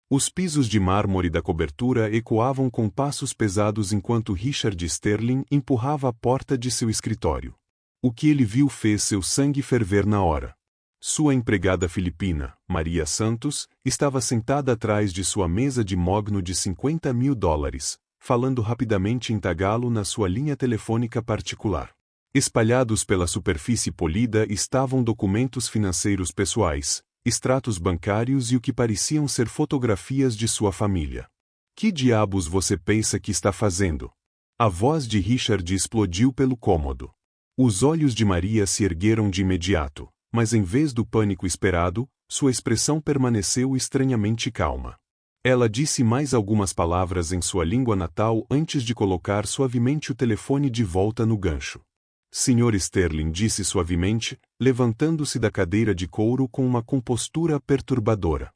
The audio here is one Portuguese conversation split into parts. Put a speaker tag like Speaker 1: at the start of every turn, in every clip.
Speaker 1: Os pisos de mármore da cobertura ecoavam com passos pesados enquanto Richard Sterling empurrava a porta de seu escritório. O que ele viu fez seu sangue ferver na hora. Sua empregada filipina, Maria Santos, estava sentada atrás de sua mesa de mogno de $50.000, falando rapidamente em tagalo na sua linha telefônica particular. Espalhados pela superfície polida estavam documentos financeiros pessoais, extratos bancários e o que pareciam ser fotografias de sua família. Que diabos você pensa que está fazendo? A voz de Richard explodiu pelo cômodo. Os olhos de Maria se ergueram de imediato, mas em vez do pânico esperado, sua expressão permaneceu estranhamente calma. Ela disse mais algumas palavras em sua língua natal antes de colocar suavemente o telefone de volta no gancho. Sr. Sterling disse suavemente, levantando-se da cadeira de couro com uma compostura perturbadora.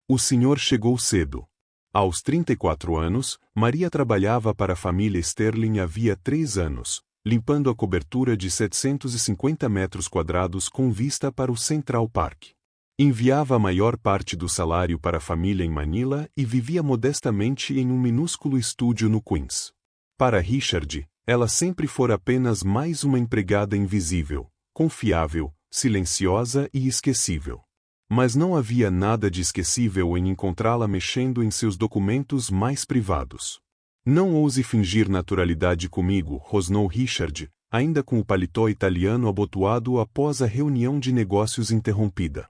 Speaker 1: O senhor chegou cedo. Aos 34 anos, Maria trabalhava para a família Sterling havia 3 anos, limpando a cobertura de 750 metros quadrados com vista para o Central Park. Enviava a maior parte do salário para a família em Manila e vivia modestamente em um minúsculo estúdio no Queens. Para Richard, ela sempre fora apenas mais uma empregada invisível, confiável, silenciosa e esquecível. Mas não havia nada de esquecível em encontrá-la mexendo em seus documentos mais privados. Não ouse fingir naturalidade comigo, rosnou Richard, ainda com o paletó italiano abotoado após a reunião de negócios interrompida.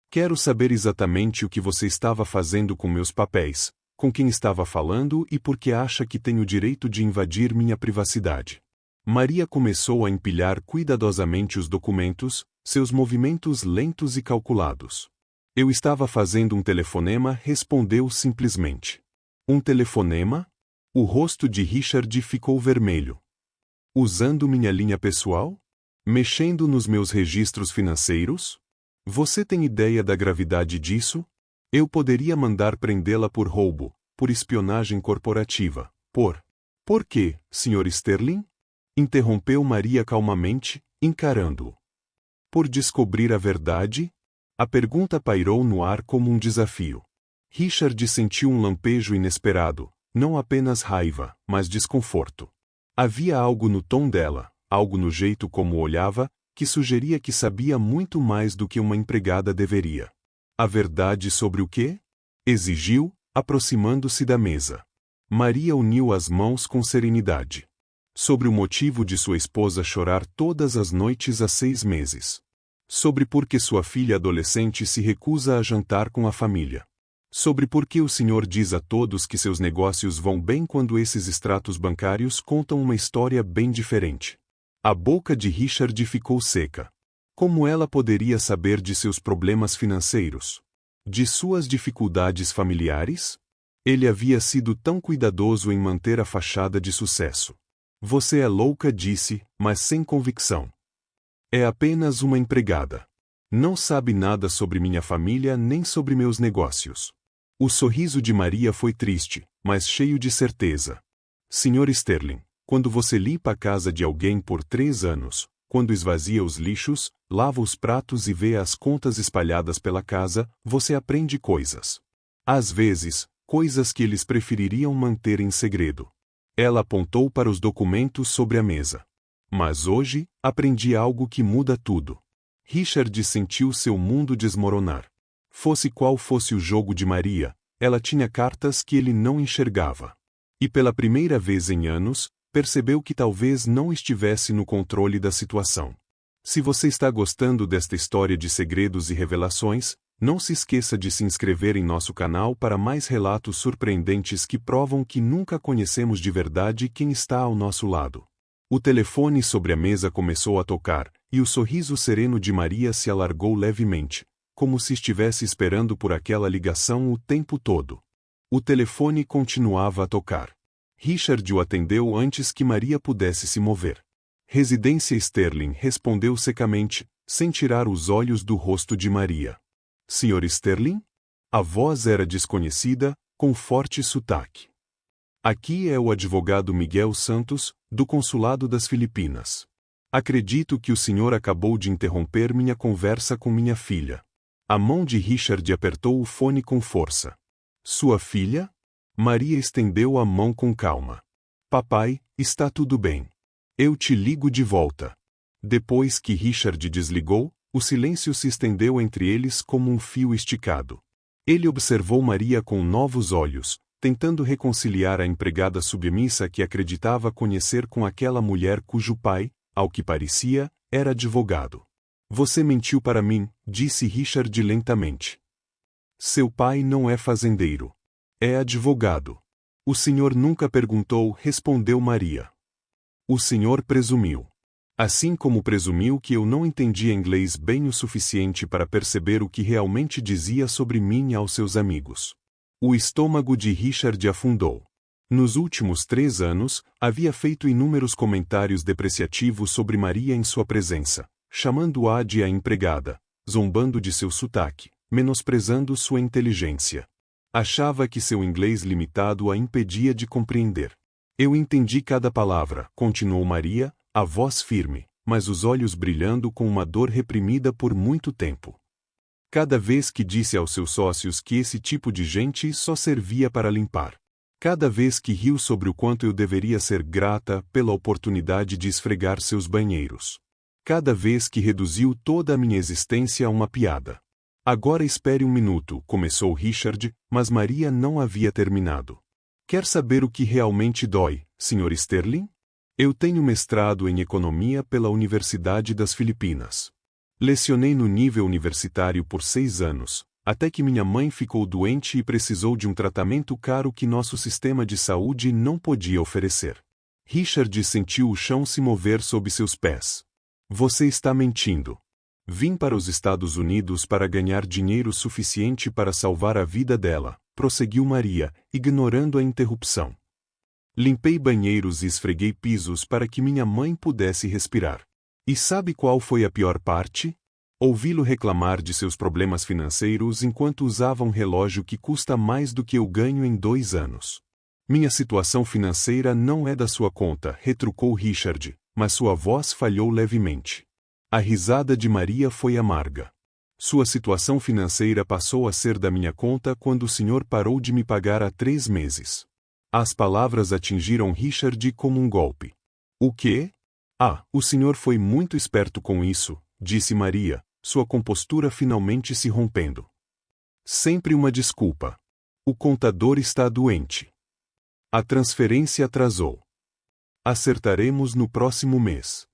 Speaker 1: Quero saber exatamente o que você estava fazendo com meus papéis, com quem estava falando e por que acha que tem o direito de invadir minha privacidade. Maria começou a empilhar cuidadosamente os documentos, seus movimentos lentos e calculados. Eu estava fazendo um telefonema, respondeu simplesmente. Um telefonema? O rosto de Richard ficou vermelho. Usando minha linha pessoal? Mexendo nos meus registros financeiros? Você tem ideia da gravidade disso? Eu poderia mandar prendê-la por roubo, por espionagem corporativa, Por quê, Sr. Sterling? Interrompeu Maria calmamente, encarando-o. Por descobrir a verdade? A pergunta pairou no ar como um desafio. Richard sentiu um lampejo inesperado, não apenas raiva, mas desconforto. Havia algo no tom dela, algo no jeito como olhava, que sugeria que sabia muito mais do que uma empregada deveria. A verdade sobre o quê? Exigiu, aproximando-se da mesa. Maria uniu as mãos com serenidade. Sobre o motivo de sua esposa chorar todas as noites há 6 meses. Sobre por que sua filha adolescente se recusa a jantar com a família. Sobre por que o senhor diz a todos que seus negócios vão bem quando esses extratos bancários contam uma história bem diferente. A boca de Richard ficou seca. Como ela poderia saber de seus problemas financeiros? De suas dificuldades familiares? Ele havia sido tão cuidadoso em manter a fachada de sucesso. Você é louca, disse, mas sem convicção. É apenas uma empregada. Não sabe nada sobre minha família nem sobre meus negócios. O sorriso de Maria foi triste, mas cheio de certeza. Sr. Sterling, quando você limpa a casa de alguém por 3 anos, quando esvazia os lixos, lava os pratos e vê as contas espalhadas pela casa, você aprende coisas. Às vezes, coisas que eles prefeririam manter em segredo. Ela apontou para os documentos sobre a mesa. Mas hoje, aprendi algo que muda tudo. Richard sentiu seu mundo desmoronar. Fosse qual fosse o jogo de Maria, ela tinha cartas que ele não enxergava. E pela primeira vez em anos, percebeu que talvez não estivesse no controle da situação. Se você está gostando desta história de segredos e revelações, não se esqueça de se inscrever em nosso canal para mais relatos surpreendentes que provam que nunca conhecemos de verdade quem está ao nosso lado. O telefone sobre a mesa começou a tocar, e o sorriso sereno de Maria se alargou levemente, como se estivesse esperando por aquela ligação o tempo todo. O telefone continuava a tocar. Richard o atendeu antes que Maria pudesse se mover. Residência Sterling, respondeu secamente, sem tirar os olhos do rosto de Maria. Sr. Sterling? A voz era desconhecida, com forte sotaque. Aqui é o advogado Miguel Santos, do Consulado das Filipinas. Acredito que o senhor acabou de interromper minha conversa com minha filha. A mão de Richard apertou o fone com força. Sua filha? Maria estendeu a mão com calma. Papai, está tudo bem. Eu te ligo de volta. Depois que Richard desligou, o silêncio se estendeu entre eles como um fio esticado. Ele observou Maria com novos olhos, tentando reconciliar a empregada submissa que acreditava conhecer com aquela mulher cujo pai, ao que parecia, era advogado. Você mentiu para mim, disse Richard lentamente. Seu pai não é fazendeiro. É advogado. O senhor nunca perguntou, respondeu Maria. O senhor presumiu. Assim como presumiu que eu não entendia inglês bem o suficiente para perceber o que realmente dizia sobre mim aos seus amigos. O estômago de Richard afundou. Nos últimos 3 anos, havia feito inúmeros comentários depreciativos sobre Maria em sua presença, chamando-a de a empregada, zombando de seu sotaque, menosprezando sua inteligência. Achava que seu inglês limitado a impedia de compreender. Eu entendi cada palavra, continuou Maria, a voz firme, mas os olhos brilhando com uma dor reprimida por muito tempo. Cada vez que disse aos seus sócios que esse tipo de gente só servia para limpar. Cada vez que riu sobre o quanto eu deveria ser grata pela oportunidade de esfregar seus banheiros. Cada vez que reduziu toda a minha existência a uma piada. Agora espere um minuto, começou Richard, mas Maria não havia terminado. Quer saber o que realmente dói, Sr. Sterling? Eu tenho mestrado em Economia pela Universidade das Filipinas. Lecionei no nível universitário por 6 anos, até que minha mãe ficou doente e precisou de um tratamento caro que nosso sistema de saúde não podia oferecer. Richard sentiu o chão se mover sob seus pés. Você está mentindo. Vim para os Estados Unidos para ganhar dinheiro suficiente para salvar a vida dela, prosseguiu Maria, ignorando a interrupção. Limpei banheiros e esfreguei pisos para que minha mãe pudesse respirar. E sabe qual foi a pior parte? Ouvi-lo reclamar de seus problemas financeiros enquanto usava um relógio que custa mais do que eu ganho em 2 anos. Minha situação financeira não é da sua conta, retrucou Richard, mas sua voz falhou levemente. A risada de Maria foi amarga. Sua situação financeira passou a ser da minha conta quando o senhor parou de me pagar há 3 meses. As palavras atingiram Richard como um golpe. O quê? Ah, o senhor foi muito esperto com isso, disse Maria, sua compostura finalmente se rompendo. Sempre uma desculpa. O contador está doente. A transferência atrasou. Acertaremos no próximo mês.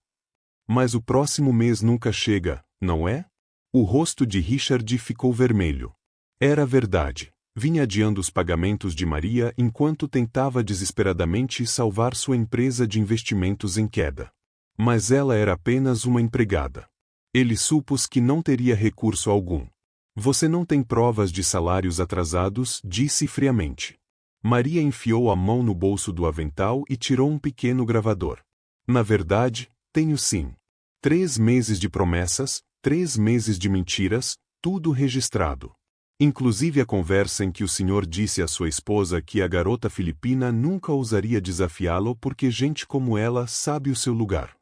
Speaker 1: Mas o próximo mês nunca chega, não é? O rosto de Richard ficou vermelho. Era verdade. Vinha adiando os pagamentos de Maria enquanto tentava desesperadamente salvar sua empresa de investimentos em queda. Mas ela era apenas uma empregada. Ele supôs que não teria recurso algum. Você não tem provas de salários atrasados, disse friamente. Maria enfiou a mão no bolso do avental e tirou um pequeno gravador. Na verdade, tenho sim. 3 meses de promessas, 3 meses de mentiras, tudo registrado. Inclusive a conversa em que o senhor disse à sua esposa que a garota filipina nunca ousaria desafiá-lo porque gente como ela sabe o seu lugar.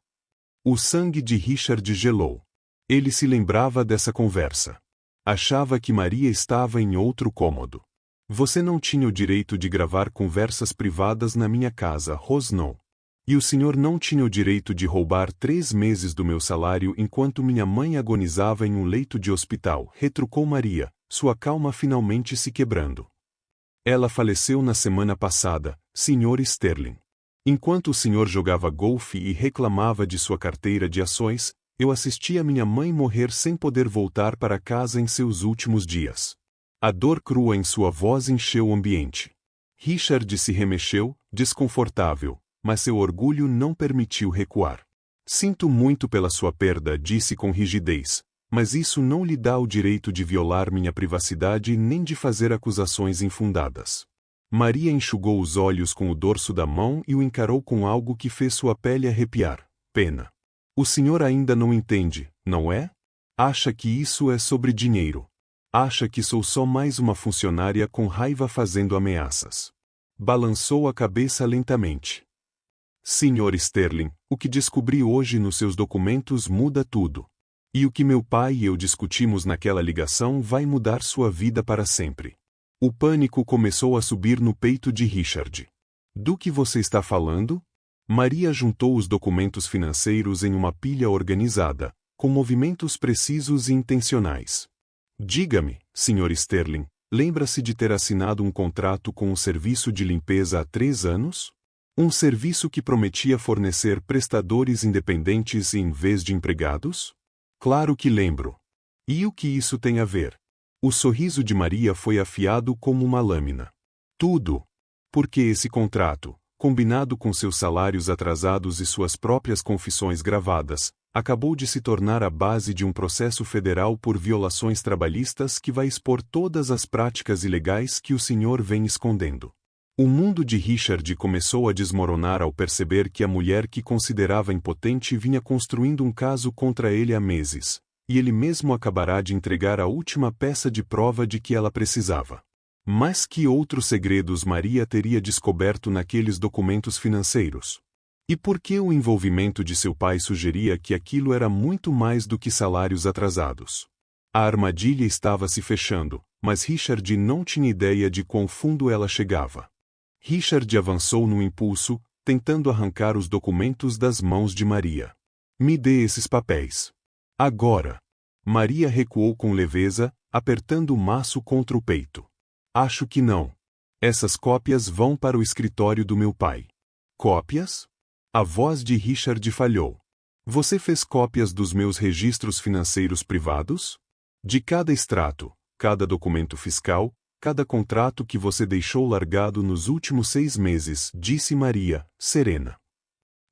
Speaker 1: O sangue de Richard gelou. Ele se lembrava dessa conversa. Achava que Maria estava em outro cômodo. Você não tinha o direito de gravar conversas privadas na minha casa, Rosnon. E o senhor não tinha o direito de roubar 3 meses do meu salário enquanto minha mãe agonizava em um leito de hospital, retrucou Maria, sua calma finalmente se quebrando. Ela faleceu na semana passada, Sr. Sterling. Enquanto o senhor jogava golfe e reclamava de sua carteira de ações, eu assisti a minha mãe morrer sem poder voltar para casa em seus últimos dias. A dor crua em sua voz encheu o ambiente. Richard se remexeu, desconfortável, mas seu orgulho não permitiu recuar. Sinto muito pela sua perda, disse com rigidez, mas isso não lhe dá o direito de violar minha privacidade nem de fazer acusações infundadas. Maria enxugou os olhos com o dorso da mão e o encarou com algo que fez sua pele arrepiar. Pena. O senhor ainda não entende, não é? Acha que isso é sobre dinheiro. Acha que sou só mais uma funcionária com raiva fazendo ameaças. Balançou a cabeça lentamente. Sr. Sterling, o que descobri hoje nos seus documentos muda tudo. E o que meu pai e eu discutimos naquela ligação vai mudar sua vida para sempre. O pânico começou a subir no peito de Richard. Do que você está falando? Maria juntou os documentos financeiros em uma pilha organizada, com movimentos precisos e intencionais. Diga-me, Sr. Sterling, lembra-se de ter assinado um contrato com um serviço de limpeza há 3 anos? Um serviço que prometia fornecer prestadores independentes em vez de empregados? Claro que lembro. E o que isso tem a ver? O sorriso de Maria foi afiado como uma lâmina. Tudo. Porque esse contrato, combinado com seus salários atrasados e suas próprias confissões gravadas, acabou de se tornar a base de um processo federal por violações trabalhistas que vai expor todas as práticas ilegais que o senhor vem escondendo. O mundo de Richard começou a desmoronar ao perceber que a mulher que considerava impotente vinha construindo um caso contra ele há meses, e ele mesmo acabará de entregar a última peça de prova de que ela precisava. Mas que outros segredos Maria teria descoberto naqueles documentos financeiros? E por que o envolvimento de seu pai sugeria que aquilo era muito mais do que salários atrasados? A armadilha estava se fechando, mas Richard não tinha ideia de quão fundo ela chegava. Richard avançou no impulso, tentando arrancar os documentos das mãos de Maria. Me dê esses papéis. Agora. Maria recuou com leveza, apertando o maço contra o peito. Acho que não. Essas cópias vão para o escritório do meu pai. Cópias? A voz de Richard falhou. Você fez cópias dos meus registros financeiros privados? De cada extrato, cada documento fiscal, cada contrato que você deixou largado nos últimos 6 meses, disse Maria, serena.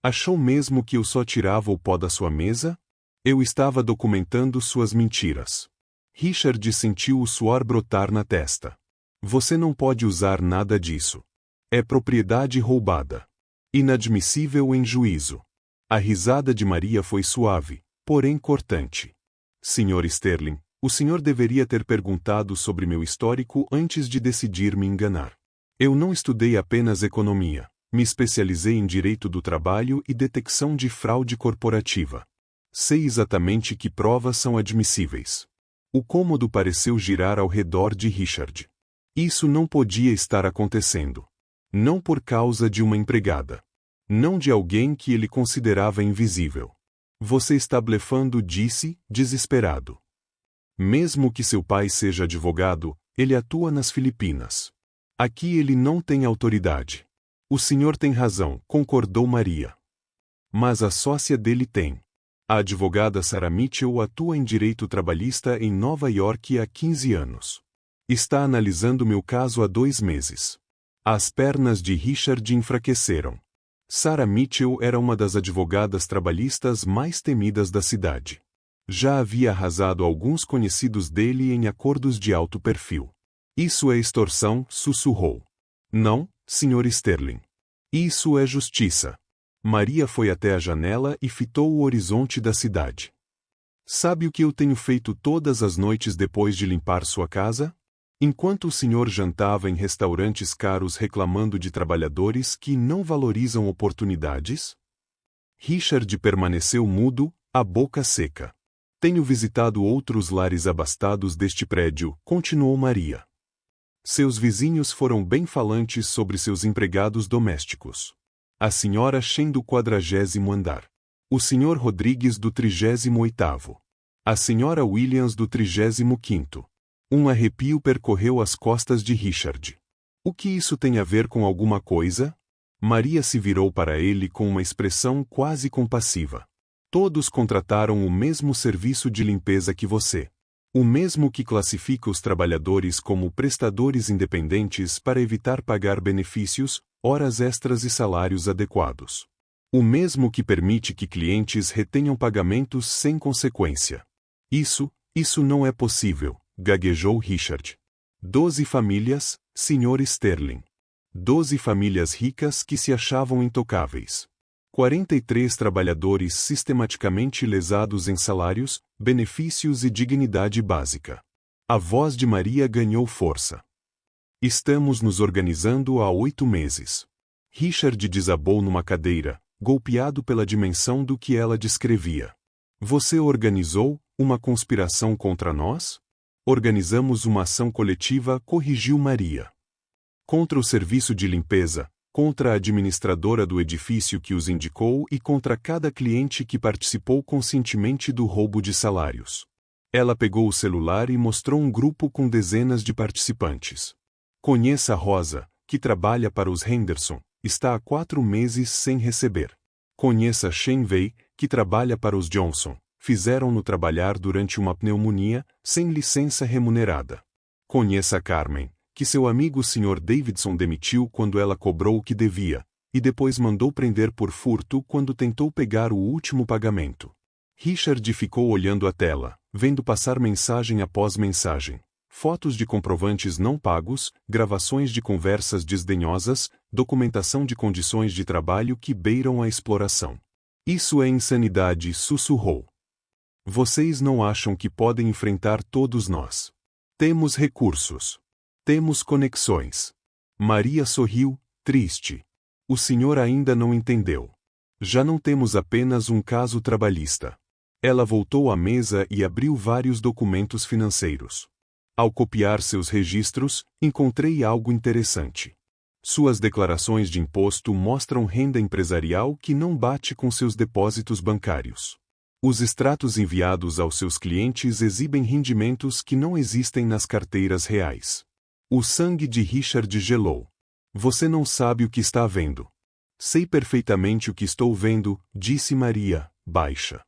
Speaker 1: Achou mesmo que eu só tirava o pó da sua mesa? Eu estava documentando suas mentiras. Richard sentiu o suor brotar na testa. Você não pode usar nada disso. É propriedade roubada. Inadmissível em juízo. A risada de Maria foi suave, porém cortante. Sr. Sterling, o senhor deveria ter perguntado sobre meu histórico antes de decidir me enganar. Eu não estudei apenas economia, me especializei em direito do trabalho e detecção de fraude corporativa. Sei exatamente que provas são admissíveis. O cômodo pareceu girar ao redor de Richard. Isso não podia estar acontecendo. Não por causa de uma empregada. Não de alguém que ele considerava invisível. Você está blefando, disse, desesperado. Mesmo que seu pai seja advogado, ele atua nas Filipinas. Aqui ele não tem autoridade. O senhor tem razão, concordou Maria. Mas a sócia dele tem. A advogada Sarah Mitchell atua em direito trabalhista em Nova York há 15 anos. Está analisando meu caso há 2 meses. As pernas de Richard enfraqueceram. Sarah Mitchell era uma das advogadas trabalhistas mais temidas da cidade. Já havia arrasado alguns conhecidos dele em acordos de alto perfil. Isso é extorsão, sussurrou. Não, Sr. Sterling. Isso é justiça. Maria foi até a janela e fitou o horizonte da cidade. Sabe o que eu tenho feito todas as noites depois de limpar sua casa? Enquanto o senhor jantava em restaurantes caros reclamando de trabalhadores que não valorizam oportunidades? Richard permaneceu mudo, a boca seca. Tenho visitado outros lares abastados deste prédio, continuou Maria. Seus vizinhos foram bem falantes sobre seus empregados domésticos. A senhora Shen do 40º andar. O senhor Rodrigues do 38º. A senhora Williams do 35º. Um arrepio percorreu as costas de Richard. O que isso tem a ver com alguma coisa? Maria se virou para ele com uma expressão quase compassiva. Todos contrataram o mesmo serviço de limpeza que você. O mesmo que classifica os trabalhadores como prestadores independentes para evitar pagar benefícios, horas extras e salários adequados. O mesmo que permite que clientes retenham pagamentos sem consequência. Isso não é possível, gaguejou Richard. 12 famílias, Sr. Sterling. 12 famílias ricas que se achavam intocáveis. 43 trabalhadores sistematicamente lesados em salários, benefícios e dignidade básica. A voz de Maria ganhou força. Estamos nos organizando há 8 meses. Richard desabou numa cadeira, golpeado pela dimensão do que ela descrevia. Você organizou uma conspiração contra nós? Organizamos uma ação coletiva, corrigiu Maria. Contra o serviço de limpeza, contra a administradora do edifício que os indicou e contra cada cliente que participou conscientemente do roubo de salários. Ela pegou o celular e mostrou um grupo com dezenas de participantes. Conheça a Rosa, que trabalha para os Henderson, está há 4 meses sem receber. Conheça Shen Wei, que trabalha para os Johnson, fizeram-no trabalhar durante uma pneumonia, sem licença remunerada. Conheça Carmen, que seu amigo Sr. Davidson demitiu quando ela cobrou o que devia, e depois mandou prender por furto quando tentou pegar o último pagamento. Richard ficou olhando a tela, vendo passar mensagem após mensagem. Fotos de comprovantes não pagos, gravações de conversas desdenhosas, documentação de condições de trabalho que beiram a exploração. Isso é insanidade, sussurrou. Vocês não acham que podem enfrentar todos nós? Temos recursos. Temos conexões. Maria sorriu, triste. O senhor ainda não entendeu. Já não temos apenas um caso trabalhista. Ela voltou à mesa e abriu vários documentos financeiros. Ao copiar seus registros, encontrei algo interessante. Suas declarações de imposto mostram renda empresarial que não bate com seus depósitos bancários. Os extratos enviados aos seus clientes exibem rendimentos que não existem nas carteiras reais. O sangue de Richard gelou. Você não sabe o que está vendo. Sei perfeitamente o que estou vendo, disse Maria, baixa.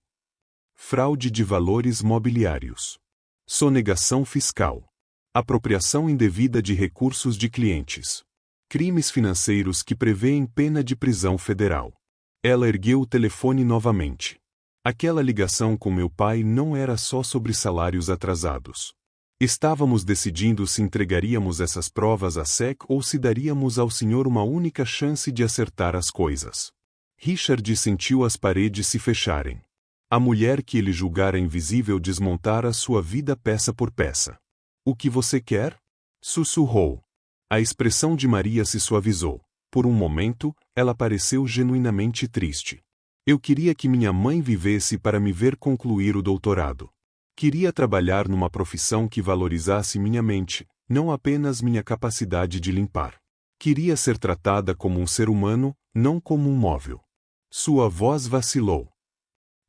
Speaker 1: Fraude de valores mobiliários. Sonegação fiscal. Apropriação indevida de recursos de clientes. Crimes financeiros que prevêem pena de prisão federal. Ela ergueu o telefone novamente. Aquela ligação com meu pai não era só sobre salários atrasados. Estávamos decidindo se entregaríamos essas provas à SEC ou se daríamos ao senhor uma única chance de acertar as coisas. Richard sentiu as paredes se fecharem. A mulher que ele julgara invisível desmontara sua vida peça por peça. O que você quer? Sussurrou. A expressão de Maria se suavizou. Por um momento, ela pareceu genuinamente triste. Eu queria que minha mãe vivesse para me ver concluir o doutorado. Queria trabalhar numa profissão que valorizasse minha mente, não apenas minha capacidade de limpar. Queria ser tratada como um ser humano, não como um móvel. Sua voz vacilou.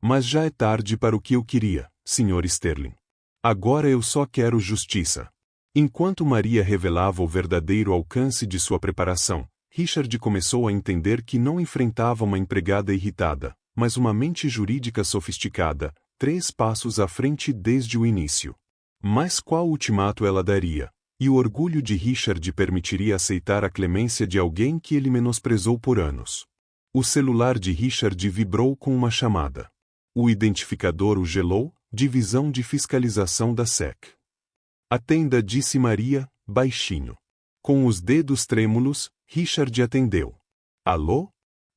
Speaker 1: Mas já é tarde para o que eu queria, Sr. Sterling. Agora eu só quero justiça. Enquanto Maria revelava o verdadeiro alcance de sua preparação, Richard começou a entender que não enfrentava uma empregada irritada, mas uma mente jurídica sofisticada, 3 passos à frente desde o início. Mas qual ultimato ela daria? E o orgulho de Richard permitiria aceitar a clemência de alguém que ele menosprezou por anos. O celular de Richard vibrou com uma chamada. O identificador o gelou, divisão de fiscalização da SEC. Atenda, disse Maria, baixinho. Com os dedos trêmulos, Richard atendeu. Alô?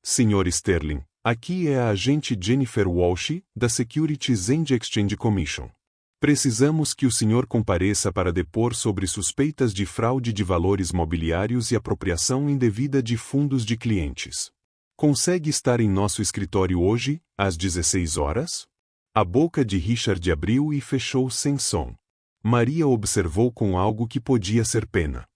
Speaker 1: Sr. Sterling. Aqui é a agente Jennifer Walsh, da Securities and Exchange Commission. Precisamos que o senhor compareça para depor sobre suspeitas de fraude de valores mobiliários e apropriação indevida de fundos de clientes. Consegue estar em nosso escritório hoje, às 16 horas? A boca de Richard abriu e fechou sem som. Maria observou com algo que podia ser pena.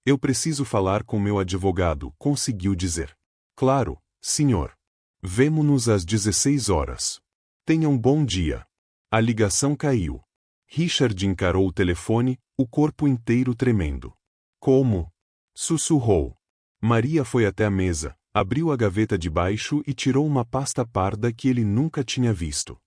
Speaker 1: Eu preciso falar com meu advogado, conseguiu dizer. Claro, senhor. Vemo-nos às 16 horas. Tenha um bom dia. A ligação caiu. Richard encarou o telefone, o corpo inteiro tremendo. Como? Sussurrou. Maria foi até a mesa, abriu a gaveta de baixo e tirou uma pasta parda que ele nunca tinha visto.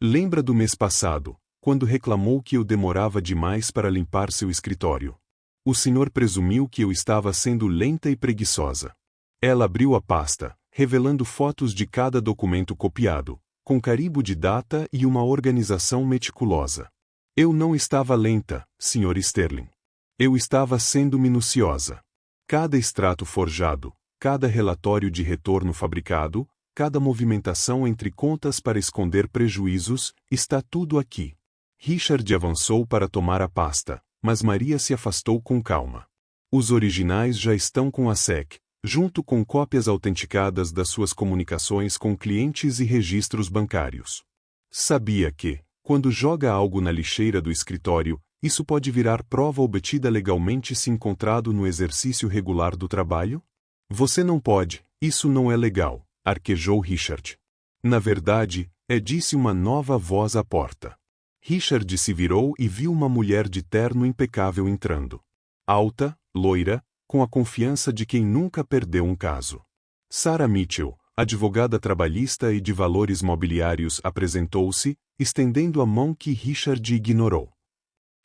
Speaker 1: Lembra do mês passado, quando reclamou que eu demorava demais para limpar seu escritório? O senhor presumiu que eu estava sendo lenta e preguiçosa. Ela abriu a pasta, revelando fotos de cada documento copiado, com carimbo de data e uma organização meticulosa. Eu não estava lenta, Sr. Sterling. Eu estava sendo minuciosa. Cada extrato forjado, cada relatório de retorno fabricado, cada movimentação entre contas para esconder prejuízos, está tudo aqui. Richard avançou para tomar a pasta, mas Maria se afastou com calma. Os originais já estão com a SEC, junto com cópias autenticadas das suas comunicações com clientes e registros bancários. Sabia que, quando joga algo na lixeira do escritório, Isso pode virar prova obtida legalmente se encontrado no exercício regular do trabalho? Você não pode, isso não é legal, arquejou Richard. Na verdade, disse uma nova voz à porta. Richard se virou e viu uma mulher de terno impecável entrando. Alta, loira, com a confiança de quem nunca perdeu um caso. Sarah Mitchell, advogada trabalhista e de valores mobiliários, apresentou-se, estendendo a mão que Richard ignorou.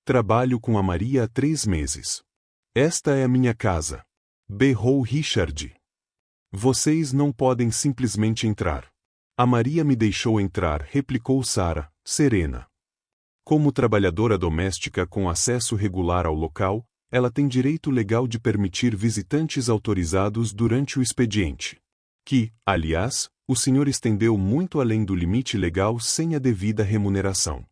Speaker 1: Trabalho com a Maria há 3 meses. Esta é a minha casa. Berrou Richard. Vocês não podem simplesmente entrar. A Maria me deixou entrar, replicou Sarah, serena. Como trabalhadora doméstica com acesso regular ao local, ela tem direito legal de permitir visitantes autorizados durante o expediente. Que, aliás, o senhor estendeu muito além do limite legal sem a devida remuneração.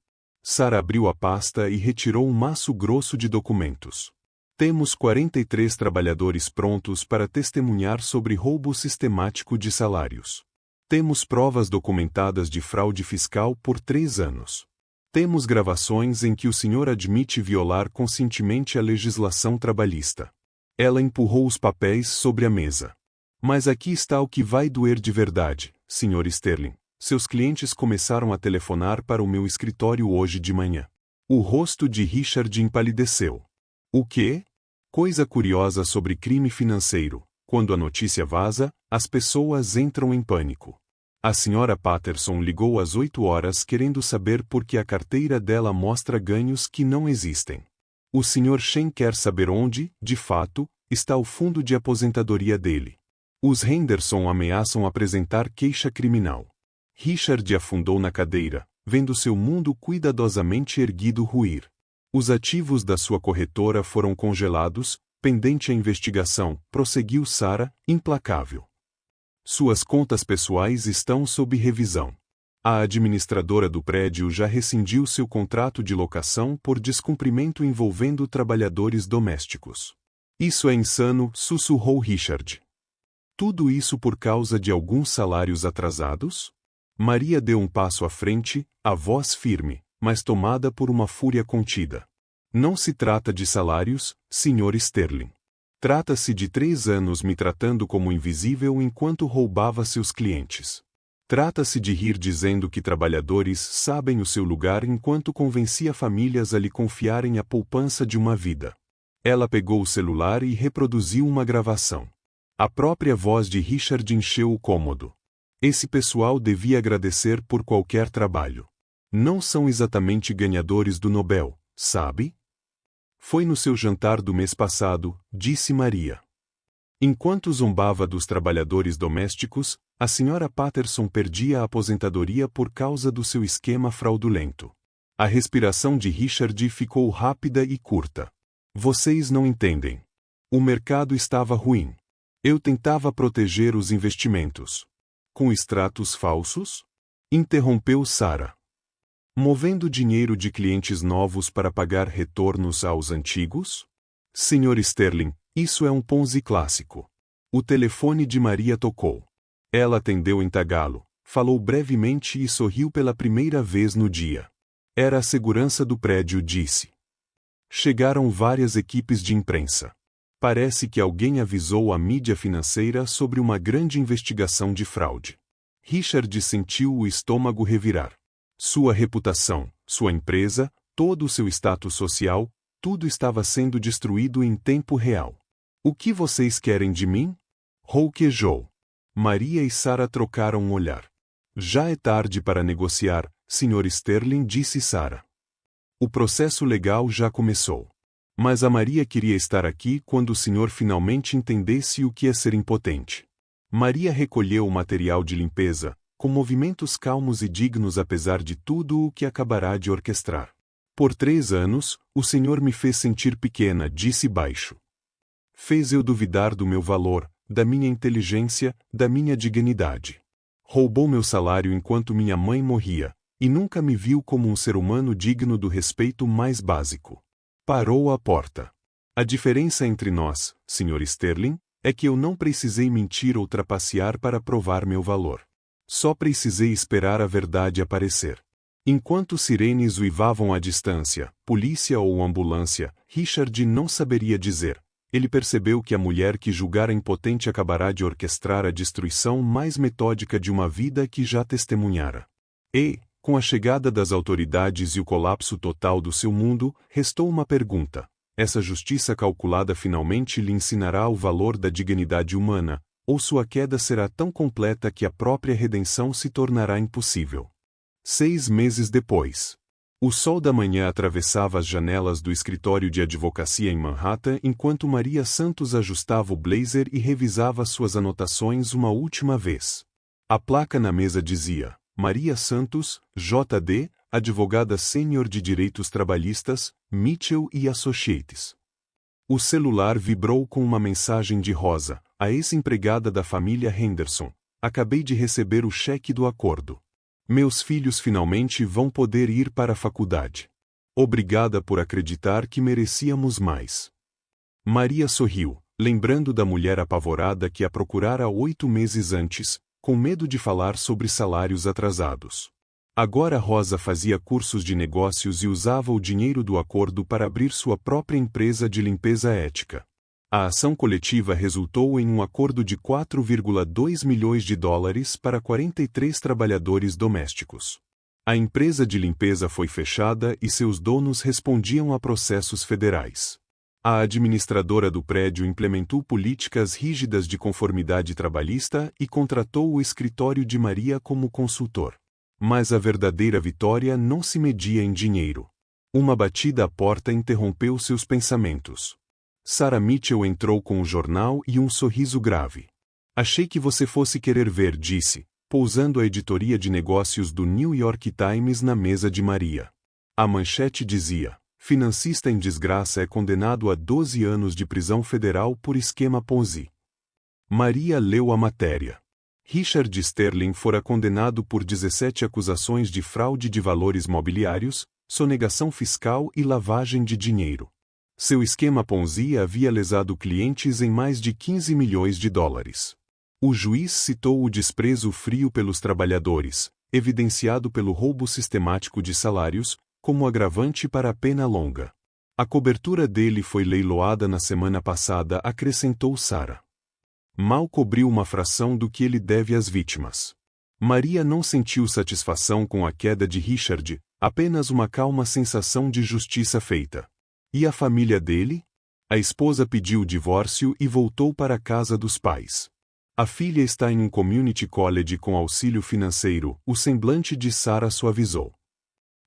Speaker 1: Sarah abriu a pasta e retirou um maço grosso de documentos. Temos 43 trabalhadores prontos para testemunhar sobre roubo sistemático de salários. Temos provas documentadas de fraude fiscal por 3 anos. Temos gravações em que o senhor admite violar conscientemente a legislação trabalhista. Ela empurrou os papéis sobre a mesa. Mas aqui está o que vai doer de verdade, Sr. Sterling. Seus clientes começaram a telefonar para o meu escritório hoje de manhã. O rosto de Richard empalideceu. O quê? Coisa curiosa sobre crime financeiro. Quando a notícia vaza, as pessoas entram em pânico. A Sra. Patterson ligou às 8 horas querendo saber por que a carteira dela mostra ganhos que não existem. O Sr. Shen quer saber onde, de fato, está o fundo de aposentadoria dele. Os Henderson ameaçam apresentar queixa criminal. Richard afundou na cadeira, vendo seu mundo cuidadosamente erguido ruir. Os ativos da sua corretora foram congelados, pendente a investigação, prosseguiu Sarah, implacável. Suas contas pessoais estão sob revisão. A administradora do prédio já rescindiu seu contrato de locação por descumprimento envolvendo trabalhadores domésticos. Isso é insano, sussurrou Richard. Tudo isso por causa de alguns salários atrasados? Maria deu um passo à frente, a voz firme, mas tomada por uma fúria contida. Não se trata de salários, Sr. Sterling. Trata-se de 3 anos me tratando como invisível enquanto roubava seus clientes. Trata-se de rir dizendo que trabalhadores sabem o seu lugar enquanto convencia famílias a lhe confiarem a poupança de uma vida. Ela pegou o celular e reproduziu uma gravação. A própria voz de Richard encheu o cômodo. Esse pessoal devia agradecer por qualquer trabalho. Não são exatamente ganhadores do Nobel, sabe? Foi no seu jantar do mês passado, disse Maria. Enquanto zombava dos trabalhadores domésticos, a Sra. Patterson perdia a aposentadoria por causa do seu esquema fraudulento. A respiração de Richard ficou rápida e curta. Vocês não entendem. O mercado estava ruim. Eu tentava proteger os investimentos. Com extratos falsos? Interrompeu Sarah. Movendo dinheiro de clientes novos para pagar retornos aos antigos? Sr. Sterling, isso é um Ponzi clássico. O telefone de Maria tocou. Ela atendeu em tagalo, falou brevemente e sorriu pela primeira vez no dia. Era a segurança do prédio, disse. Chegaram várias equipes de imprensa. Parece que alguém avisou a mídia financeira sobre uma grande investigação de fraude. Richard sentiu o estômago revirar. Sua reputação, sua empresa, todo o seu status social, tudo estava sendo destruído em tempo real. O que vocês querem de mim? Rouquejou. Maria e Sarah trocaram um olhar. Já é tarde para negociar, Sr. Sterling, disse Sarah. O processo legal já começou. Mas a Maria queria estar aqui quando o senhor finalmente entendesse o que é ser impotente. Maria recolheu o material de limpeza, com movimentos calmos e dignos apesar de tudo o que acabará de orquestrar. Por 3 anos, o senhor me fez sentir pequena, disse baixo. Fez eu duvidar do meu valor, da minha inteligência, da minha dignidade. Roubou meu salário enquanto minha mãe morria, e nunca me viu como um ser humano digno do respeito mais básico. Parou à porta. A diferença entre nós, Sr. Sterling, é que eu não precisei mentir ou trapacear para provar meu valor. Só precisei esperar a verdade aparecer. Enquanto sirenes uivavam à distância, polícia ou ambulância, Richard não saberia dizer. Ele percebeu que a mulher que julgara impotente acabará de orquestrar a destruição mais metódica de uma vida que já testemunhara. E, com a chegada das autoridades e o colapso total do seu mundo, restou uma pergunta. Essa justiça calculada finalmente lhe ensinará o valor da dignidade humana, ou sua queda será tão completa que a própria redenção se tornará impossível? 6 meses depois. O sol da manhã atravessava as janelas do escritório de advocacia em Manhattan enquanto Maria Santos ajustava o blazer e revisava suas anotações uma última vez. A placa na mesa dizia: Maria Santos, J.D., advogada sênior de direitos trabalhistas, Mitchell & Associates. O celular vibrou com uma mensagem de Rosa, a ex-empregada da família Henderson. Acabei de receber o cheque do acordo. Meus filhos finalmente vão poder ir para a faculdade. Obrigada por acreditar que merecíamos mais. Maria sorriu, lembrando da mulher apavorada que a procurara 8 meses antes, com medo de falar sobre salários atrasados. Agora Rosa fazia cursos de negócios e usava o dinheiro do acordo para abrir sua própria empresa de limpeza ética. A ação coletiva resultou em um acordo de 4,2 milhões de dólares para 43 trabalhadores domésticos. A empresa de limpeza foi fechada e seus donos respondiam a processos federais. A administradora do prédio implementou políticas rígidas de conformidade trabalhista e contratou o escritório de Maria como consultor. Mas a verdadeira vitória não se media em dinheiro. Uma batida à porta interrompeu seus pensamentos. Sarah Mitchell entrou com o jornal e um sorriso grave. Achei que você fosse querer ver, disse, pousando a editoria de negócios do New York Times na mesa de Maria. A manchete dizia: financista em desgraça é condenado a 12 anos de prisão federal por esquema Ponzi. Maria leu a matéria. Richard Sterling fora condenado por 17 acusações de fraude de valores mobiliários, sonegação fiscal e lavagem de dinheiro. Seu esquema Ponzi havia lesado clientes em mais de 15 milhões de dólares. O juiz citou o desprezo frio pelos trabalhadores, evidenciado pelo roubo sistemático de salários, como agravante para a pena longa. A cobertura dele foi leiloada na semana passada, acrescentou Sarah. Mal cobriu uma fração do que ele deve às vítimas. Maria não sentiu satisfação com a queda de Richard, apenas uma calma sensação de justiça feita. E a família dele? A esposa pediu o divórcio e voltou para a casa dos pais. A filha está em um community college com auxílio financeiro, o semblante de Sarah suavizou.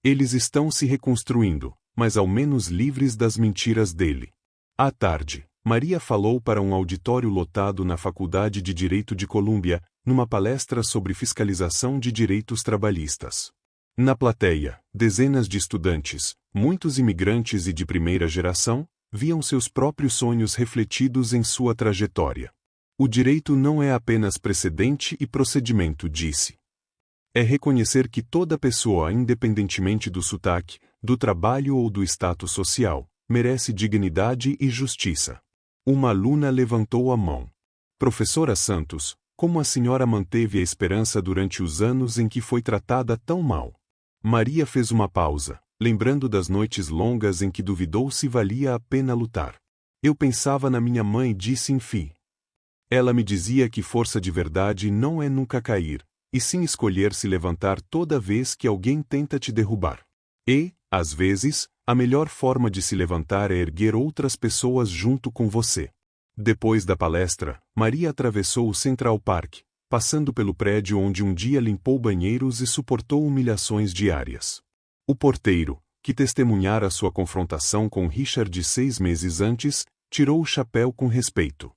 Speaker 1: Eles estão se reconstruindo, mas ao menos livres das mentiras dele. À tarde, Maria falou para um auditório lotado na Faculdade de Direito de Colômbia, numa palestra sobre fiscalização de direitos trabalhistas. Na plateia, dezenas de estudantes, muitos imigrantes e de primeira geração, viam seus próprios sonhos refletidos em sua trajetória. O direito não é apenas precedente e procedimento, disse. É reconhecer que toda pessoa, independentemente do sotaque, do trabalho ou do status social, merece dignidade e justiça. Uma aluna levantou a mão. Professora Santos, como a senhora manteve a esperança durante os anos em que foi tratada tão mal? Maria fez uma pausa, lembrando das noites longas em que duvidou se valia a pena lutar. Eu pensava na minha mãe, disse enfim. Ela me dizia que força de verdade não é nunca cair, e sim escolher se levantar toda vez que alguém tenta te derrubar. E, às vezes, a melhor forma de se levantar é erguer outras pessoas junto com você. Depois da palestra, Maria atravessou o Central Park, passando pelo prédio onde um dia limpou banheiros e suportou humilhações diárias. O porteiro, que testemunhara sua confrontação com Richard 6 meses antes, tirou o chapéu com respeito.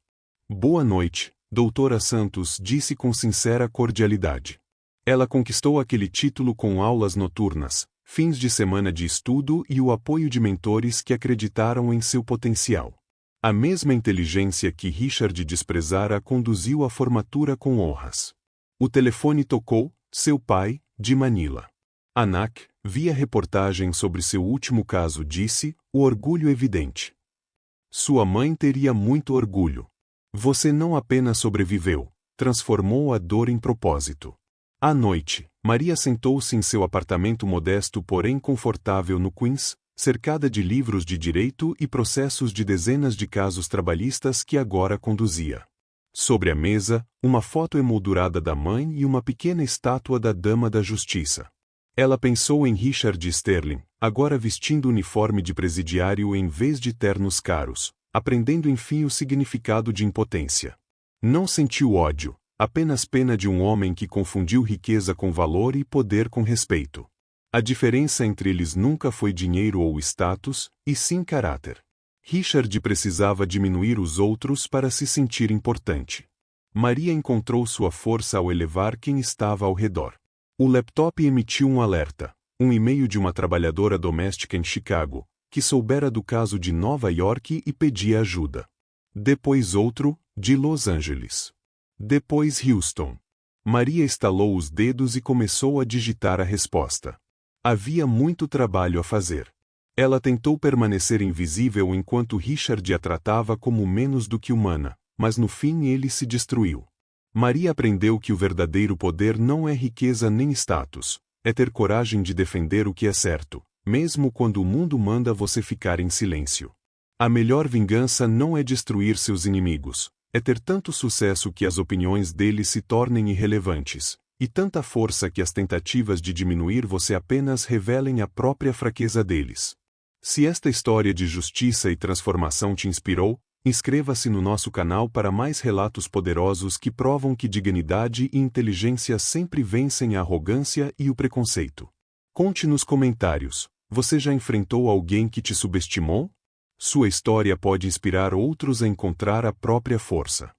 Speaker 1: Boa noite, doutora Santos, disse com sincera cordialidade. Ela conquistou aquele título com aulas noturnas, fins de semana de estudo e o apoio de mentores que acreditaram em seu potencial. A mesma inteligência que Richard desprezara a conduziu à formatura com honras. O telefone tocou, seu pai, de Manila. Anak, via reportagem sobre seu último caso, disse, o orgulho evidente. Sua mãe teria muito orgulho. Você não apenas sobreviveu, transformou a dor em propósito. À noite, Maria sentou-se em seu apartamento modesto porém confortável no Queens, cercada de livros de direito e processos de dezenas de casos trabalhistas que agora conduzia. Sobre a mesa, uma foto emoldurada da mãe e uma pequena estátua da Dama da Justiça. Ela pensou em Richard Sterling, agora vestindo uniforme de presidiário em vez de ternos caros, aprendendo enfim o significado de impotência. Não sentiu ódio, apenas pena de um homem que confundiu riqueza com valor e poder com respeito. A diferença entre eles nunca foi dinheiro ou status, e sim caráter. Richard precisava diminuir os outros para se sentir importante. Maria encontrou sua força ao elevar quem estava ao redor. O laptop emitiu um alerta, um e-mail de uma trabalhadora doméstica em Chicago, que soubera do caso de Nova York e pedia ajuda. Depois outro, de Los Angeles. Depois Houston. Maria estalou os dedos e começou a digitar a resposta. Havia muito trabalho a fazer. Ela tentou permanecer invisível enquanto Richard a tratava como menos do que humana, mas no fim ele se destruiu. Maria aprendeu que o verdadeiro poder não é riqueza nem status, é ter coragem de defender o que é certo, mesmo quando o mundo manda você ficar em silêncio. A melhor vingança não é destruir seus inimigos, é ter tanto sucesso que as opiniões deles se tornem irrelevantes, e tanta força que as tentativas de diminuir você apenas revelem a própria fraqueza deles. Se esta história de justiça e transformação te inspirou, inscreva-se no nosso canal para mais relatos poderosos que provam que dignidade e inteligência sempre vencem a arrogância e o preconceito. Conte nos comentários, você já enfrentou alguém que te subestimou? Sua história pode inspirar outros a encontrar a própria força.